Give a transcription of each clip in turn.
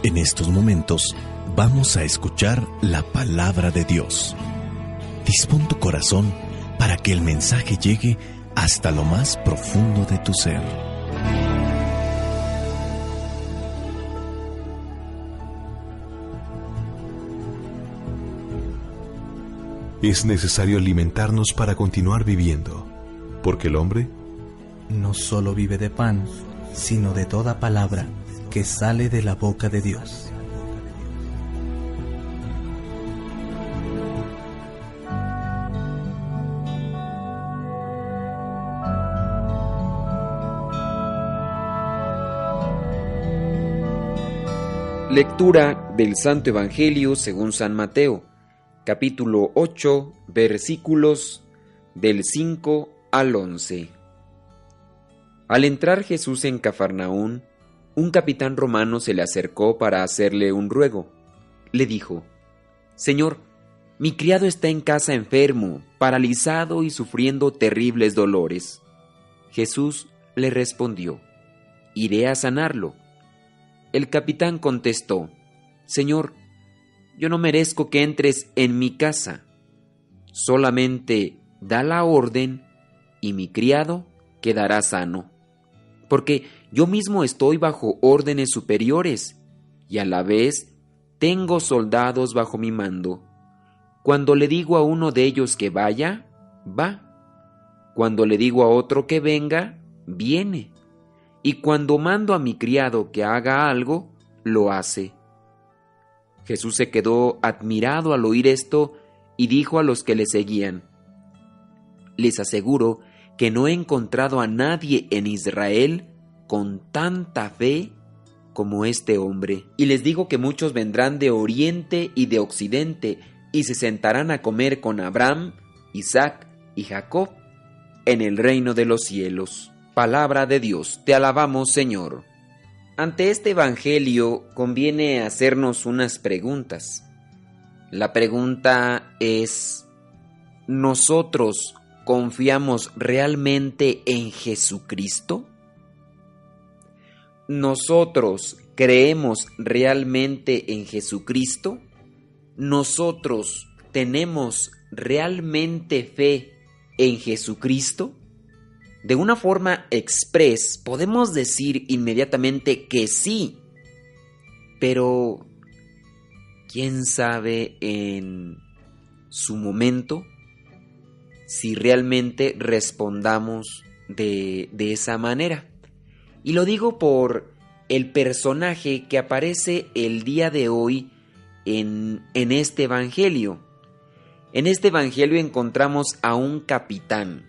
En estos momentos vamos a escuchar la palabra de Dios. Dispón tu corazón para que el mensaje llegue hasta lo más profundo de tu ser. Es necesario alimentarnos para continuar viviendo, porque el hombre no solo vive de pan, sino de toda palabra que sale de la boca de Dios. Lectura del Santo Evangelio según San Mateo, capítulo 8, versículos del 5 al 11. Al entrar Jesús en Cafarnaún, un capitán romano se le acercó para hacerle un ruego. Le dijo: «Señor, mi criado está en casa enfermo, paralizado y sufriendo terribles dolores». Jesús le respondió: «Iré a sanarlo». El capitán contestó: «Señor, yo no merezco que entres en mi casa. Solamente da la orden y mi criado quedará sano. Porque yo mismo estoy bajo órdenes superiores y a la vez tengo soldados bajo mi mando. Cuando le digo a uno de ellos que vaya, va. Cuando le digo a otro que venga, viene. Y cuando mando a mi criado que haga algo, lo hace». Jesús se quedó admirado al oír esto y dijo a los que le seguían: «Les aseguro que no he encontrado a nadie en Israel con tanta fe como este hombre. Y les digo que muchos vendrán de oriente y de occidente y se sentarán a comer con Abraham, Isaac y Jacob en el reino de los cielos». Palabra de Dios, te alabamos, Señor. Ante este evangelio conviene hacernos unas preguntas. La pregunta es: ¿nosotros confiamos realmente en Jesucristo? ¿Nosotros creemos realmente en Jesucristo? ¿Nosotros tenemos realmente fe en Jesucristo? De una forma express podemos decir inmediatamente que sí, pero ¿quién sabe en su momento si realmente respondamos de esa manera? Y lo digo por el personaje que aparece el día de hoy en este evangelio. En este evangelio encontramos a un capitán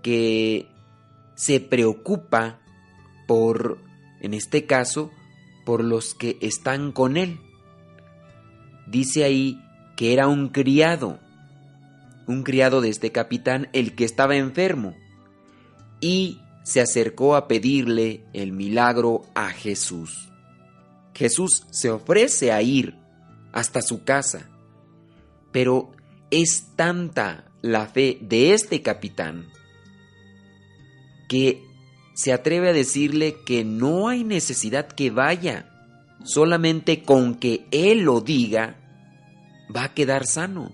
que se preocupa por, en este caso, por los que están con él. Dice ahí que era un criado de este capitán el que estaba enfermo, y se acercó a pedirle el milagro a Jesús. Jesús se ofrece a ir hasta su casa, pero es tanta la fe de este capitán que se atreve a decirle que no hay necesidad que vaya, solamente con que él lo diga va a quedar sano.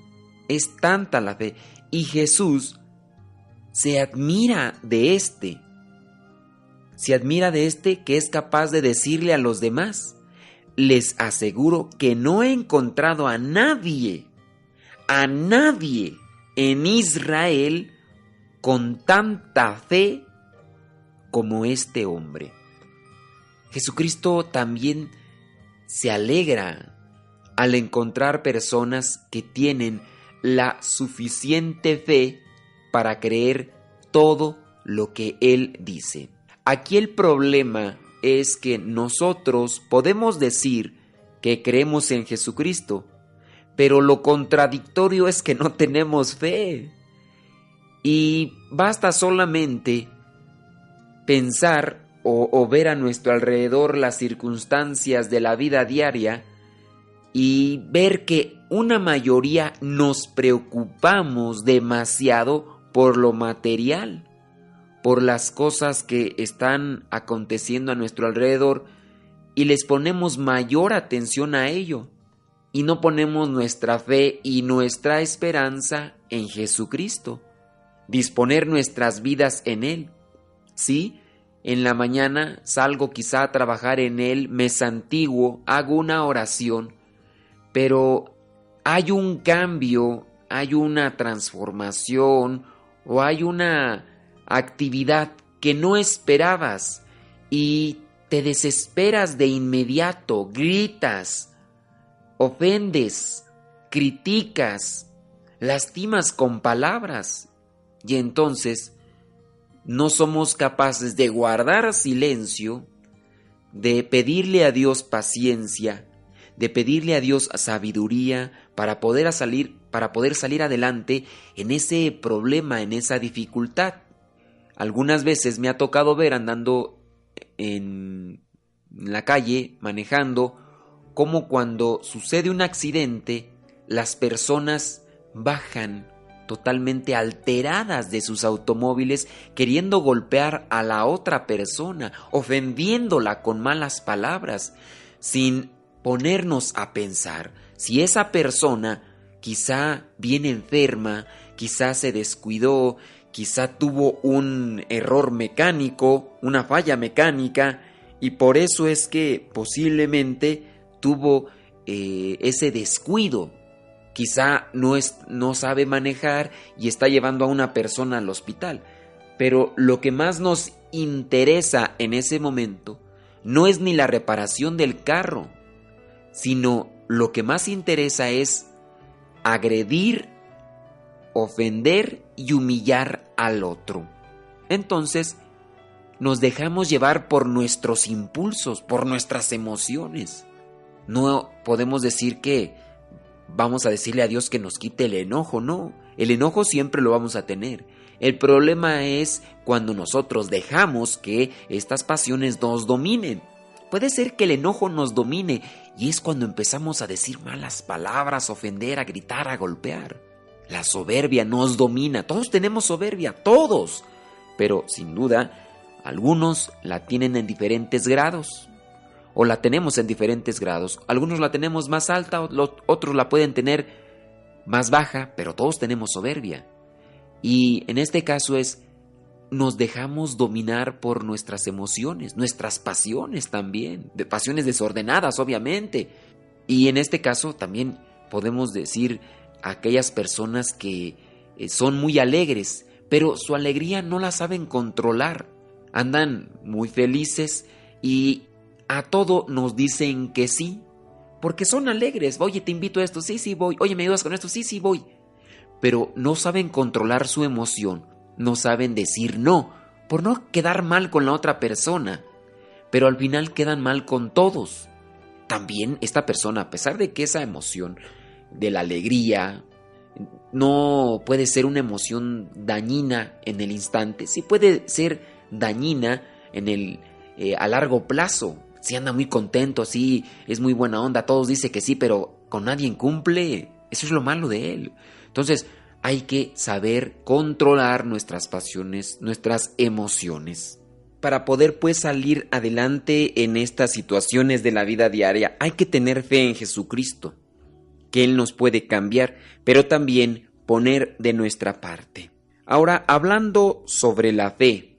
Es tanta la fe, y Jesús se admira de este que es capaz de decirle a los demás: les aseguro que no he encontrado a nadie en Israel con tanta fe como este hombre. Jesucristo también se alegra al encontrar personas que tienen la suficiente fe para creer todo lo que Él dice. Aquí el problema es que nosotros podemos decir que creemos en Jesucristo, pero lo contradictorio es que no tenemos fe. Y basta solamente pensar o ver a nuestro alrededor las circunstancias de la vida diaria y ver que una mayoría nos preocupamos demasiado por lo material, por las cosas que están aconteciendo a nuestro alrededor, y les ponemos mayor atención a ello y no ponemos nuestra fe y nuestra esperanza en Jesucristo, disponer nuestras vidas en Él. Sí, en la mañana salgo quizá a trabajar en Él, me santiguo, hago una oración, pero hay un cambio, hay una transformación o hay una actividad que no esperabas y te desesperas de inmediato, gritas, ofendes, criticas, lastimas con palabras y entonces no somos capaces de guardar silencio, de pedirle a Dios paciencia, de pedirle a Dios sabiduría para poder salir adelante en ese problema, en esa dificultad. Algunas veces me ha tocado ver andando en la calle, manejando, como cuando sucede un accidente, las personas bajan totalmente alteradas de sus automóviles, queriendo golpear a la otra persona, ofendiéndola con malas palabras, sin ponernos a pensar si esa persona quizá viene enferma, quizá se descuidó, quizá tuvo un error mecánico, una falla mecánica, y por eso es que posiblemente tuvo ese descuido. Quizá no sabe manejar y está llevando a una persona al hospital. Pero lo que más nos interesa en ese momento no es ni la reparación del carro, sino lo que más interesa es agredir, ofender y humillar al otro. Entonces, nos dejamos llevar por nuestros impulsos, por nuestras emociones. No podemos decir que vamos a decirle a Dios que nos quite el enojo, no. El enojo siempre lo vamos a tener. El problema es cuando nosotros dejamos que estas pasiones nos dominen. Puede ser que el enojo nos domine y es cuando empezamos a decir malas palabras, a ofender, a gritar, a golpear. La soberbia nos domina. Todos tenemos soberbia, todos. Pero sin duda, algunos la tienen en diferentes grados. O la tenemos en diferentes grados. Algunos la tenemos más alta, otros la pueden tener más baja, pero todos tenemos soberbia. Y en este caso nos dejamos dominar por nuestras emociones, nuestras pasiones también, de pasiones desordenadas obviamente. Y en este caso también podemos decir a aquellas personas que son muy alegres, pero su alegría no la saben controlar. Andan muy felices y a todo nos dicen que sí, porque son alegres. Oye, te invito a esto, sí voy. Oye, ¿me ayudas con esto? Sí voy. Pero no saben controlar su emoción, no saben decir no, por no quedar mal con la otra persona, pero al final quedan mal con todos. También esta persona, a pesar de que esa emoción de la alegría no puede ser una emoción dañina en el instante, sí puede ser dañina a largo plazo. Si anda muy contento, sí, es muy buena onda, todos dicen que sí, pero con nadie cumple. Eso es lo malo de él. Entonces, hay que saber controlar nuestras pasiones, nuestras emociones. Para poder salir adelante en estas situaciones de la vida diaria, hay que tener fe en Jesucristo, que Él nos puede cambiar, pero también poner de nuestra parte. Ahora, hablando sobre la fe,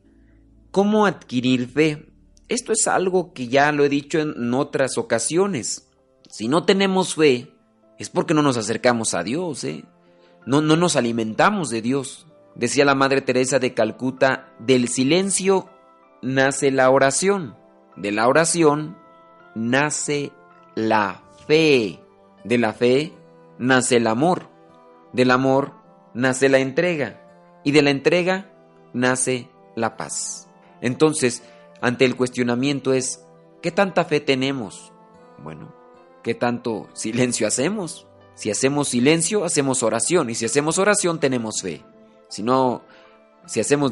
¿cómo adquirir fe? Esto es algo que ya lo he dicho en otras ocasiones. Si no tenemos fe, es porque no nos acercamos a Dios, No nos alimentamos de Dios. Decía la Madre Teresa de Calcuta, del silencio nace la oración, de la oración nace la fe, de la fe nace el amor, del amor nace la entrega y de la entrega nace la paz. Entonces, ante el cuestionamiento es, ¿qué tanta fe tenemos? Bueno, ¿qué tanto silencio hacemos? Si hacemos silencio, hacemos oración, y si hacemos oración, tenemos fe. Si hacemos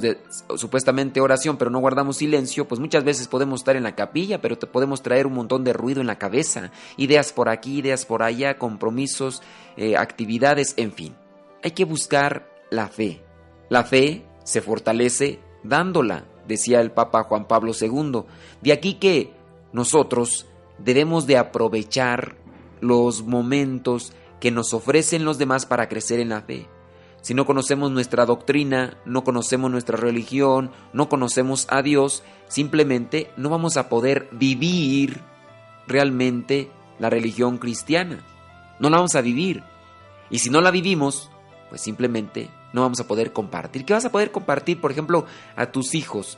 supuestamente oración, pero no guardamos silencio, pues muchas veces podemos estar en la capilla, pero podemos traer un montón de ruido en la cabeza, ideas por aquí, ideas por allá, compromisos, actividades, en fin. Hay que buscar la fe. La fe se fortalece dándola, decía el Papa Juan Pablo II. De aquí que nosotros debemos de aprovechar los momentos que nos ofrecen los demás para crecer en la fe. Si no conocemos nuestra doctrina, no conocemos nuestra religión, no conocemos a Dios, simplemente no vamos a poder vivir realmente la religión cristiana. No la vamos a vivir. Y si no la vivimos, pues simplemente no vamos a poder compartir. ¿Qué vas a poder compartir, por ejemplo, a tus hijos?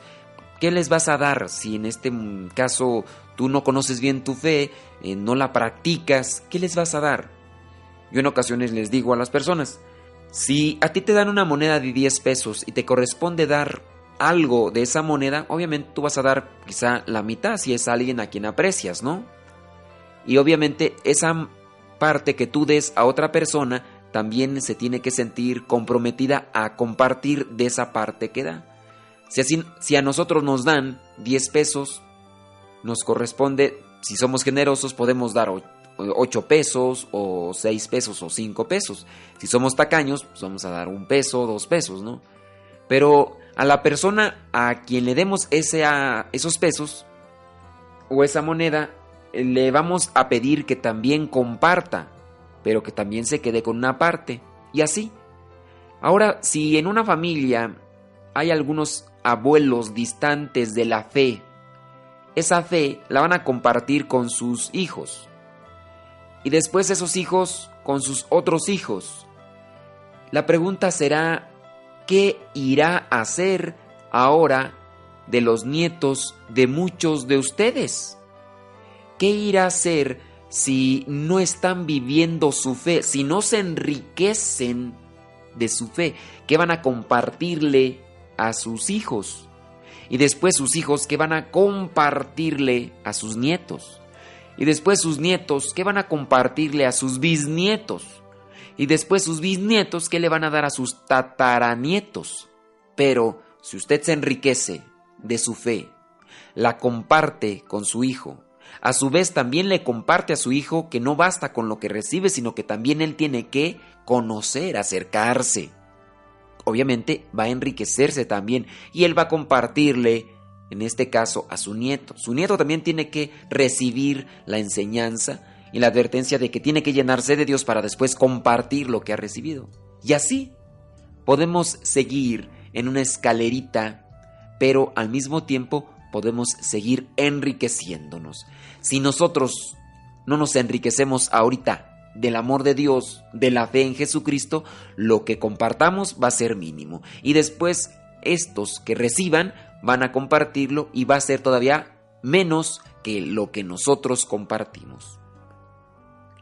¿Qué les vas a dar si en este caso tú no conoces bien tu fe, no la practicas? ¿Qué les vas a dar? Yo en ocasiones les digo a las personas, si a ti te dan una moneda de 10 pesos y te corresponde dar algo de esa moneda, obviamente tú vas a dar quizá la mitad si es alguien a quien aprecias, ¿no? Y obviamente esa parte que tú des a otra persona también se tiene que sentir comprometida a compartir de esa parte que da. Si a nosotros nos dan 10 pesos, nos corresponde, si somos generosos, podemos dar 8 pesos o 6 pesos o 5 pesos. Si somos tacaños, pues vamos a dar 1 peso, 2 pesos, ¿no? Pero a la persona a quien le demos esos pesos o esa moneda, le vamos a pedir que también comparta, pero que también se quede con una parte. Y así. Ahora, si en una familia hay algunos abuelos distantes de la fe, esa fe la van a compartir con sus hijos. Y después esos hijos con sus otros hijos. La pregunta será, ¿qué irá a hacer ahora de los nietos de muchos de ustedes? ¿Qué irá a hacer si no están viviendo su fe, si no se enriquecen de su fe? ¿Qué van a compartirle a sus hijos? Y después sus hijos, ¿qué van a compartirle a sus nietos? Y después sus nietos, ¿qué van a compartirle a sus bisnietos? Y después sus bisnietos, ¿qué le van a dar a sus tataranietos? Pero si usted se enriquece de su fe, la comparte con su hijo, a su vez también le comparte a su hijo que no basta con lo que recibe, sino que también él tiene que conocer, acercarse. Obviamente va a enriquecerse también y él va a compartirle, en este caso, a su nieto. Su nieto también tiene que recibir la enseñanza y la advertencia de que tiene que llenarse de Dios para después compartir lo que ha recibido. Y así podemos seguir en una escalerita, pero al mismo tiempo podemos seguir enriqueciéndonos. Si nosotros no nos enriquecemos ahorita del amor de Dios, de la fe en Jesucristo, lo que compartamos va a ser mínimo. Y después estos que reciban van a compartirlo y va a ser todavía menos que lo que nosotros compartimos.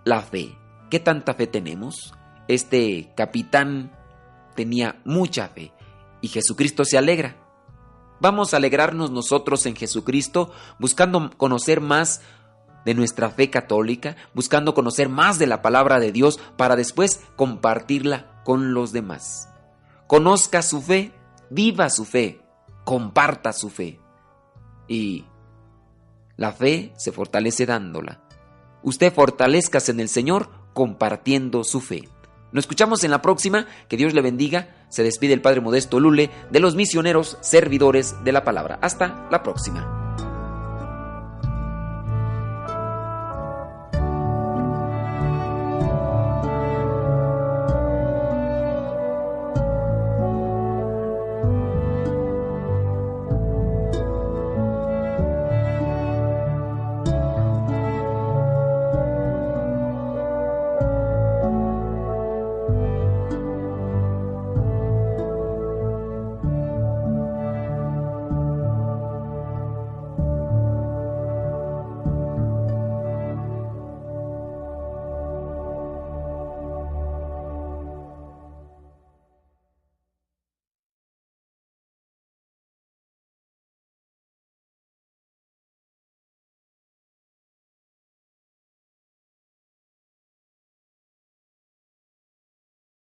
La fe. ¿Qué tanta fe tenemos? Este capitán tenía mucha fe y Jesucristo se alegra. Vamos a alegrarnos nosotros en Jesucristo, buscando conocer más de nuestra fe católica, buscando conocer más de la palabra de Dios para después compartirla con los demás. Conozca su fe, viva su fe, comparta su fe. Y la fe se fortalece dándola. Usted fortalezcase en el Señor compartiendo su fe. Nos escuchamos en la próxima. Que Dios le bendiga. Se despide el Padre Modesto Lule de los misioneros servidores de la palabra. Hasta la próxima.